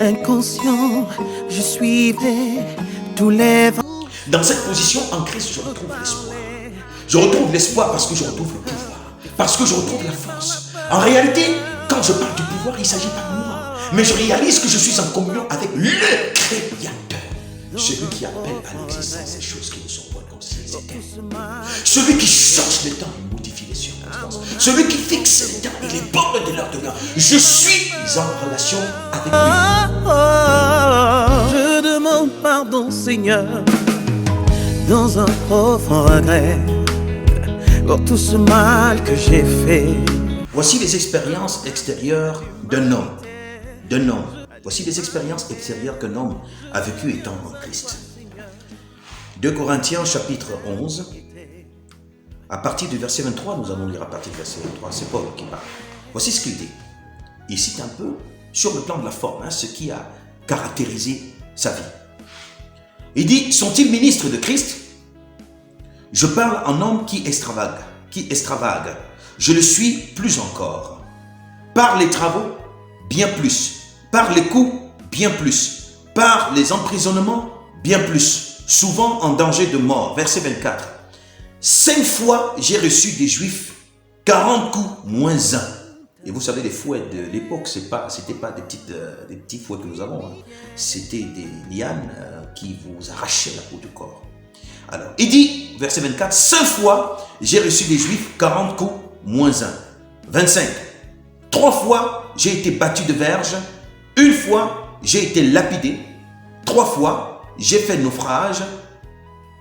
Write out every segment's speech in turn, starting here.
inconscient, je suivais tous les vents. Dans cette position, en Christ, je retrouve l'espoir. Je retrouve l'espoir parce que je retrouve le pouvoir, parce que je retrouve la force. En réalité, quand je parle du pouvoir, il ne s'agit pas de moi, mais je réalise que je suis en communion avec le Créateur, celui qui appelle à l'existence ces choses qui ne sont pas comme si elles étaient. Celui qui change les temps et modifie les circonstances. Celui qui fixe les temps et les bornes de leur demeure. Je suis en relation avec lui. Je demande pardon, Seigneur, dans un profond regret pour tout ce mal que j'ai fait. Voici les expériences extérieures d'un homme. Voici les expériences extérieures qu'un homme a vécues étant en Christ. 2 Corinthiens chapitre 11, à partir du verset 23, nous allons lire à partir du verset 23, c'est Paul qui parle. Voici ce qu'il dit. Il cite un peu sur le plan de la forme, ce qui a caractérisé sa vie. Il dit, sont-ils ministres de Christ? Je parle en homme qui extravague. Je le suis plus encore. Par les travaux, bien plus. Par les coups, bien plus. Par les emprisonnements, bien plus. Souvent en danger de mort. Verset 24. 5 fois j'ai reçu des Juifs 40 coups moins 1. Et vous savez, les fouets de l'époque, c'était pas des petits fouets que nous avons. C'était des lianes qui vous arrachaient la peau du corps. Alors, il dit, verset 24, 5 fois j'ai reçu des Juifs 40 coups moins 1. 25. 3 fois j'ai été battu de verge. 1 fois j'ai été lapidé. 3 fois j'ai fait naufrage.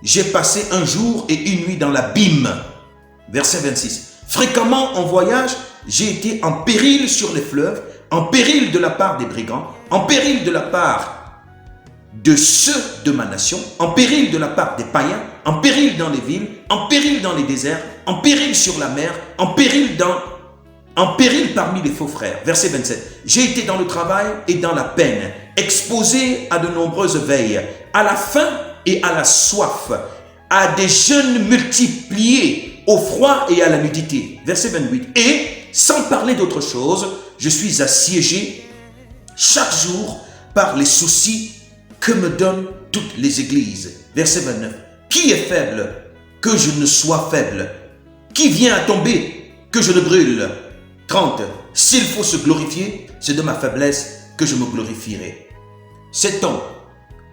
J'ai passé un jour et une nuit dans l'abîme. Verset 26. Fréquemment en voyage, j'ai été en péril sur les fleuves, en péril de la part des brigands, en péril de la part de ceux de ma nation, en péril de la part des païens, en péril dans les villes, en péril dans les déserts, en péril sur la mer, en péril parmi les faux frères. Verset 27. J'ai été dans le travail et dans la peine, exposé à de nombreuses veilles, à la faim et à la soif, à des jeûnes multipliés, au froid et à la nudité. Verset 28. Et, sans parler d'autre chose, je suis assiégé chaque jour par les soucis que me donnent toutes les églises. Verset 29. Qui est faible que je ne sois faible? Qui vient à tomber que je ne brûle? 30. S'il faut se glorifier, c'est de ma faiblesse que je me glorifierai. Cet homme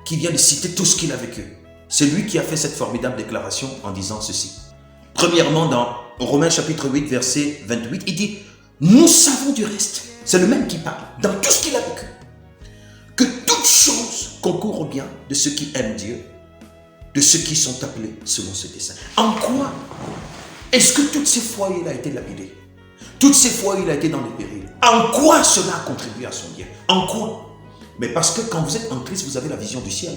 qui vient de citer tout ce qu'il a vécu, c'est lui qui a fait cette formidable déclaration en disant ceci. Premièrement, dans Romains chapitre 8, verset 28, il dit, nous savons du reste, c'est le même qui parle, dans tout ce qu'il a vécu, que toutes choses concourent au bien de ceux qui aiment Dieu, de ceux qui sont appelés selon ce dessein. En quoi est-ce que toutes ces fois il a été lapidé? Toutes ces fois il a été dans les périls. En quoi cela a contribué à son bien? En quoi? Mais parce que quand vous êtes en Christ, vous avez la vision du ciel.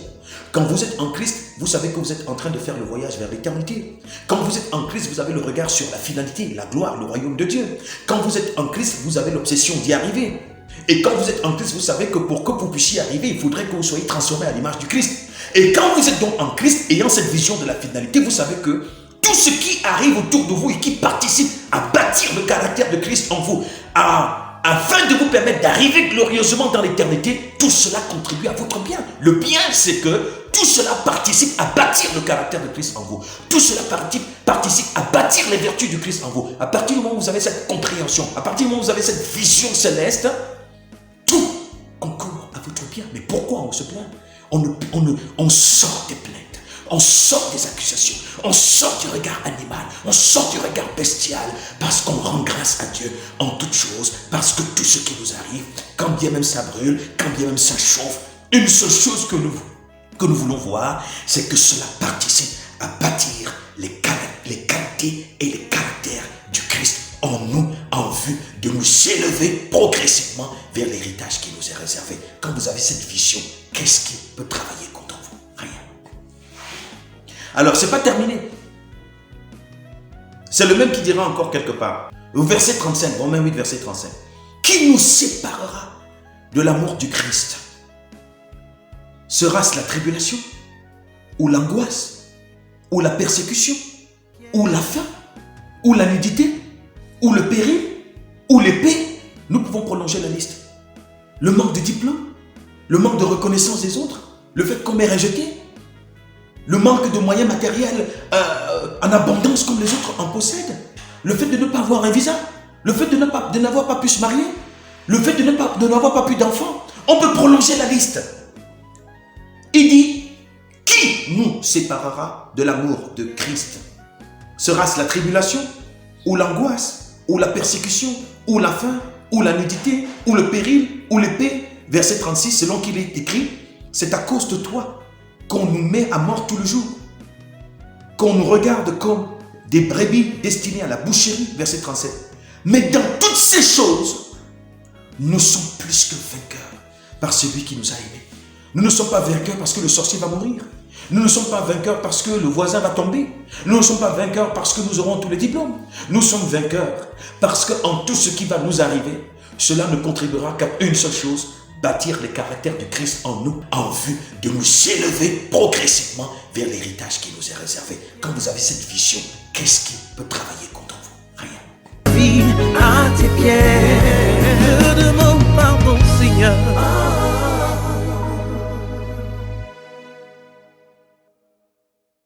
Quand vous êtes en Christ, vous savez que vous êtes en train de faire le voyage vers l'éternité. Quand vous êtes en Christ, vous avez le regard sur la finalité, la gloire, le royaume de Dieu. Quand vous êtes en Christ, vous avez l'obsession d'y arriver. Et quand vous êtes en Christ, vous savez que pour que vous puissiez y arriver, il faudrait que vous soyez transformé à l'image du Christ. Et quand vous êtes donc en Christ, ayant cette vision de la finalité, vous savez que tout ce qui arrive autour de vous et qui participe à bâtir le caractère de Christ en vous, afin de vous permettre d'arriver glorieusement dans l'éternité, tout cela contribue à votre bien. Le bien, c'est que tout cela participe à bâtir le caractère de Christ en vous. Tout cela participe à bâtir les vertus du Christ en vous. À partir du moment où vous avez cette compréhension, à partir du moment où vous avez cette vision céleste, tout concourt à votre bien. Mais pourquoi on se plaint? On sort des plaintes. On sort des accusations, on sort du regard animal, on sort du regard bestial, parce qu'on rend grâce à Dieu en toutes choses, parce que tout ce qui nous arrive, quand bien même ça brûle, quand bien même ça chauffe, une seule chose que nous voulons voir, c'est que cela participe à bâtir les qualités et les caractères du Christ en nous, en vue de nous élever progressivement vers l'héritage qui nous est réservé. Quand vous avez cette vision, qu'est-ce qui peut travailler contre vous? Rien. Alors, c'est pas terminé. C'est le même qui dira encore quelque part. Au verset 35, Romains 8, verset 35. Qui nous séparera de l'amour du Christ? Sera-ce la tribulation? Ou l'angoisse? Ou la persécution? Ou la faim? Ou la nudité? Ou le péril? Ou l'épée? Nous pouvons prolonger la liste. Le manque de diplôme? le manque de reconnaissance des autres, le fait qu'on m'ait rejeté, le manque de moyens matériels en abondance comme les autres en possèdent, le fait de ne pas avoir un visa, le fait de n'avoir pas pu se marier, le fait de n'avoir pas pu d'enfants. On peut prolonger la liste. Il dit, qui nous séparera de l'amour de Christ? Sera-ce la tribulation, ou l'angoisse, ou la persécution, ou la faim, ou la nudité, ou le péril, ou l'épée? Verset 36, selon qu'il est écrit, c'est à cause de toi qu'on nous met à mort tout le jour, qu'on nous regarde comme des brebis destinées à la boucherie. Verset 37. Mais dans toutes ces choses, nous sommes plus que vainqueurs par celui qui nous a aimés. Nous ne sommes pas vainqueurs parce que le sorcier va mourir. Nous ne sommes pas vainqueurs parce que le voisin va tomber. Nous ne sommes pas vainqueurs parce que nous aurons tous les diplômes. Nous sommes vainqueurs parce qu'en tout ce qui va nous arriver, cela ne contribuera qu'à une seule chose, bâtir le caractère de Christ en nous, en vue de nous élever progressivement vers l'héritage qui nous est réservé. Quand vous avez cette vision, qu'est-ce qui peut travailler contre